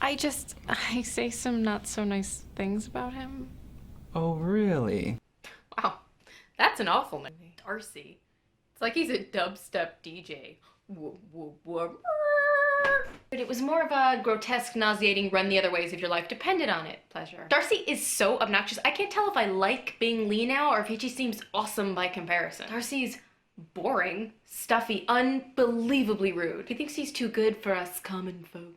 I say some not so nice things about him. Oh, really? Wow, that's an awful name. Darcy. It's like he's a dubstep DJ. But it was more of a grotesque, nauseating, run the other ways if your life depended on it pleasure. Darcy is so obnoxious. I can't tell if I like being Lee now or if he just seems awesome by comparison. Darcy's boring, stuffy, unbelievably rude. He thinks he's too good for us common folk.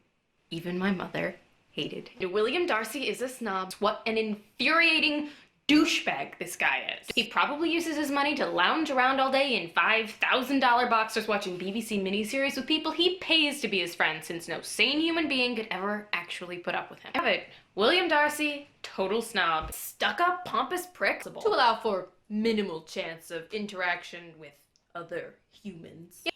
Even my mother hated him. William Darcy is a snob. What an infuriating douchebag this guy is. He probably uses his money to lounge around all day in $5,000 boxers watching BBC miniseries with people he pays to be his friend, since no sane human being could ever actually put up with him. Have it. William Darcy, total snob. Stuck-up, pompous prick to allow for minimal chance of interaction with other humans. Yeah.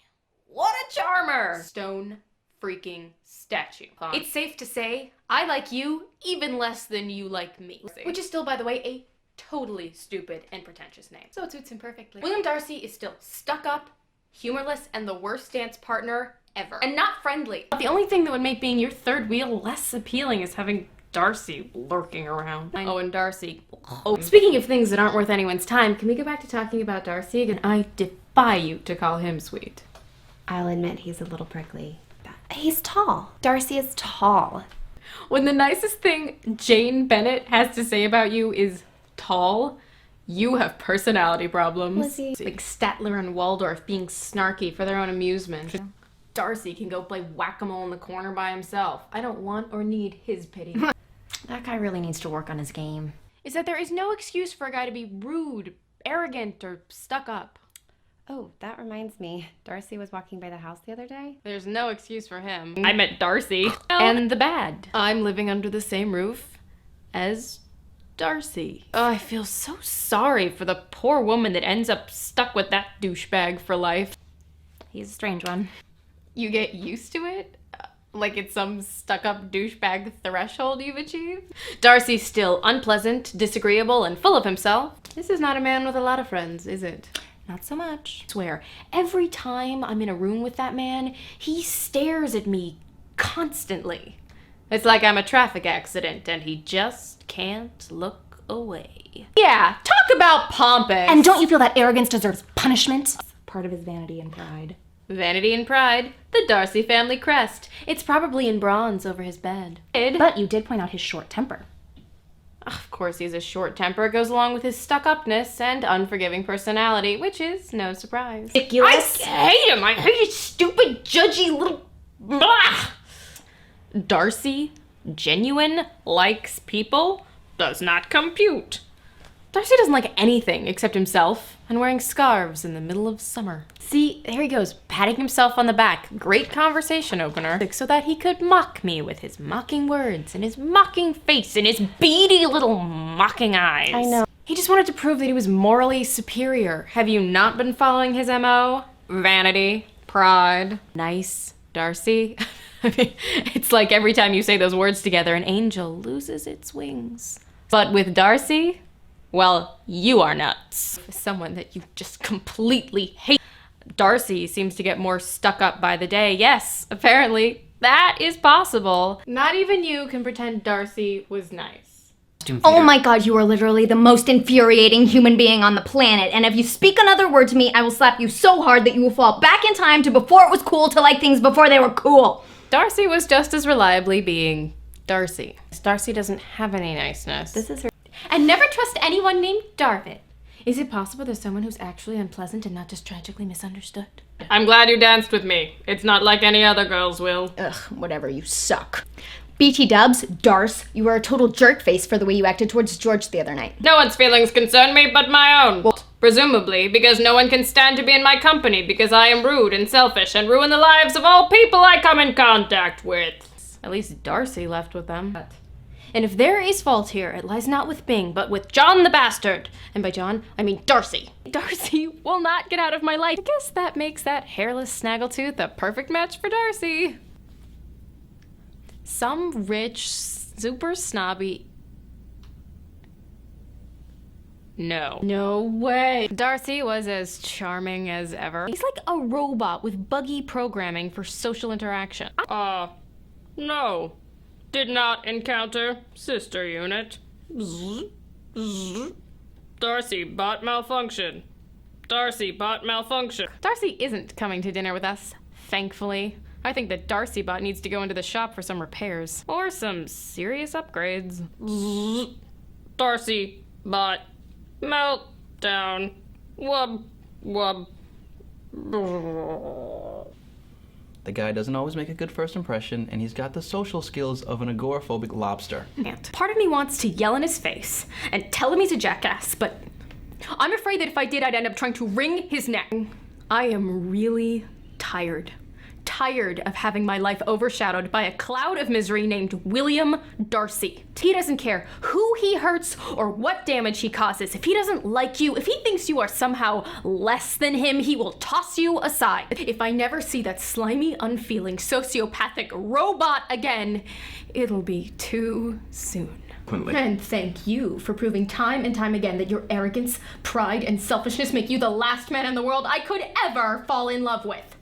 What a charmer! Stone freaking statue. It's safe to say, I like you even less than you like me. Which is still, by the way, a totally stupid and pretentious name. So it suits him perfectly. William Darcy is still stuck up, humorless, and the worst dance partner ever. And not friendly. The only thing that would make being your third wheel less appealing is having Darcy lurking around. Oh, and Darcy. Oh, speaking of things that aren't worth anyone's time, can we go back to talking about Darcy again? I defy you to call him sweet. I'll admit he's a little prickly. He's tall. Darcy is tall. When the nicest thing Jane Bennett has to say about you is tall, you have personality problems. Lizzie. Like Statler and Waldorf being snarky for their own amusement. Darcy can go play whack-a-mole in the corner by himself. I don't want or need his pity. That guy really needs to work on his game. Is that there is no excuse for a guy to be rude, arrogant, or stuck up. Oh, that reminds me. Darcy was walking by the house the other day. There's no excuse for him. I met Darcy. And the bad. I'm living under the same roof as Darcy. Oh, I feel so sorry for the poor woman that ends up stuck with that douchebag for life. He's a strange one. You get used to it? Like it's some stuck-up douchebag threshold you've achieved? Darcy's still unpleasant, disagreeable, and full of himself. This is not a man with a lot of friends, is it? Not so much. I swear, every time I'm in a room with that man, he stares at me constantly. It's like I'm a traffic accident and he just can't look away. Yeah, talk about pompous! And don't you feel that arrogance deserves punishment? Part of his vanity and pride. Vanity and pride, the Darcy family crest. It's probably in bronze over his bed. But you did point out his short temper. Of course, he has a short temper. It goes along with his stuck-upness and unforgiving personality, which is no surprise. Ridiculous. I hate him! I hate his stupid, judgy little... Blah! Darcy, genuine, likes people, does not compute. Darcy doesn't like anything except himself and wearing scarves in the middle of summer. See, there he goes, patting himself on the back. Great conversation opener. So that he could mock me with his mocking words and his mocking face and his beady little mocking eyes. I know. He just wanted to prove that he was morally superior. Have you not been following his MO? Vanity, pride, nice, Darcy. I mean, it's like every time you say those words together, an angel loses its wings. But with Darcy, well, you are nuts. Someone that you just completely hate. Darcy seems to get more stuck up by the day. Yes, apparently, that is possible. Not even you can pretend Darcy was nice. Oh my god, you are literally the most infuriating human being on the planet, and if you speak another word to me, I will slap you so hard that you will fall back in time to before it was cool to like things before they were cool. Darcy was just as reliably being Darcy. Darcy doesn't have any niceness. This is her. And never trust anyone named Darvit. Is it possible there's someone who's actually unpleasant and not just tragically misunderstood? I'm glad you danced with me. It's not like any other girls will. Ugh, whatever, you suck. BT dubs, Darce, you were a total jerk face for the way you acted towards George the other night. No one's feelings concern me but my own. Well, presumably because no one can stand to be in my company because I am rude and selfish and ruin the lives of all people I come in contact with. At least Darcy left with them. And if there is fault here, it lies not with Bing, but with John the Bastard. And by John, I mean Darcy. Darcy will not get out of my life. I guess that makes that hairless snaggletooth a perfect match for Darcy. Some rich, super snobby... No. No way. Darcy was as charming as ever. He's like a robot with buggy programming for social interaction. No. Did not encounter sister unit. Zzz, zzz. Darcy bot malfunction. Darcy bot malfunction. Darcy isn't coming to dinner with us, thankfully. I think that Darcy bot needs to go into the shop for some repairs. Or some serious upgrades. Zzz. Darcy bot meltdown. Wub wub. The guy doesn't always make a good first impression, and he's got the social skills of an agoraphobic lobster. Part of me wants to yell in his face and tell him he's a jackass, but I'm afraid that if I did, I'd end up trying to wring his neck. I am really tired. Tired of having my life overshadowed by a cloud of misery named William Darcy. He doesn't care who he hurts or what damage he causes. If he doesn't like you, if he thinks you are somehow less than him, he will toss you aside. If I never see that slimy, unfeeling, sociopathic robot again, it'll be too soon. And thank you for proving time and time again that your arrogance, pride, and selfishness make you the last man in the world I could ever fall in love with.